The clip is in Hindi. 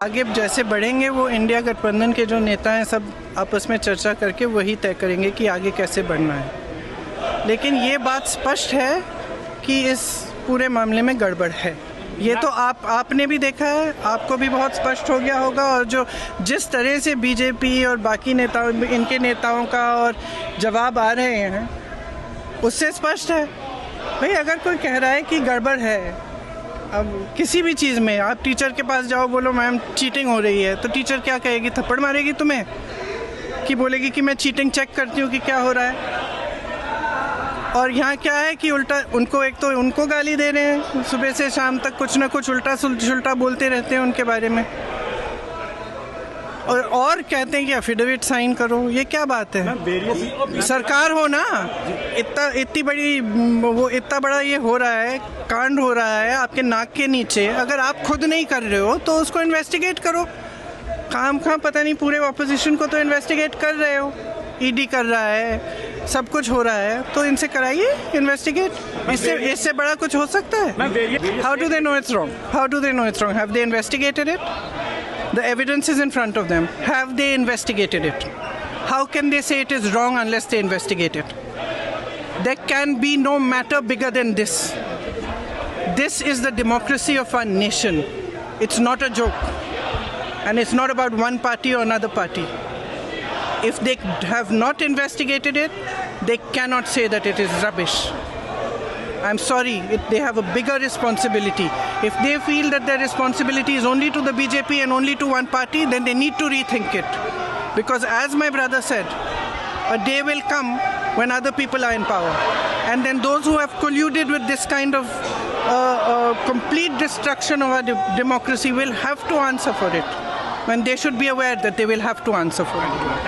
आगे जैसे बढ़ेंगे वो इंडिया गठबंधन के जो नेता हैं सब आपस में चर्चा करके वही तय करेंगे कि आगे कैसे बढ़ना है। लेकिन ये बात स्पष्ट है कि इस पूरे मामले में गड़बड़ है। ये तो आपने भी देखा है, आपको भी बहुत स्पष्ट हो गया होगा। और जो जिस तरह से बीजेपी और बाकी नेताओं, इनके नेताओं का और जवाब आ रहे हैं उससे स्पष्ट है। भाई अगर कोई कह रहा है कि गड़बड़ है, अब किसी भी चीज़ में आप टीचर के पास जाओ, बोलो मैम चीटिंग हो रही है, तो टीचर क्या कहेगी? थप्पड़ मारेगी तुम्हें कि बोलेगी कि मैं चीटिंग चेक करती हूँ कि क्या हो रहा है। और यहाँ क्या है कि उल्टा उनको, एक तो उनको गाली दे रहे हैं, सुबह से शाम तक कुछ ना कुछ उल्टा सुल्टा बोलते रहते हैं उनके बारे में, और कहते हैं कि एफिडेविट साइन करो। ये क्या बात है? सरकार हो ना, इतनी बड़ी वो इतना बड़ा ये हो रहा है, कांड हो रहा है आपके नाक के नीचे। अगर आप खुद नहीं कर रहे हो तो उसको इन्वेस्टिगेट करो। काम पता नहीं पूरे ऑपोजिशन को तो इन्वेस्टिगेट कर रहे हो, ईडी कर रहा है, सब कुछ हो रहा है, तो इनसे कराइए इन्वेस्टिगेट। इससे बड़ा कुछ हो सकता है? How do they know it's wrong? How do they know it's wrong? Have they investigated it? The evidence is in front of them. Have they investigated it? How can they say it is wrong unless they investigate it? There can be no matter bigger than this. This is the democracy of our nation. It's not a joke. And it's not about one party or another party. If they have not investigated it, they cannot say that it is rubbish. I'm sorry, they have a bigger responsibility. If they feel that their responsibility is only to the BJP and only to one party, then they need to rethink it. Because as my brother said, a day will come when other people are in power. And then those who have colluded with this kind of complete destruction of our democracy will have to answer for it. When they should be aware that they will have to answer for it.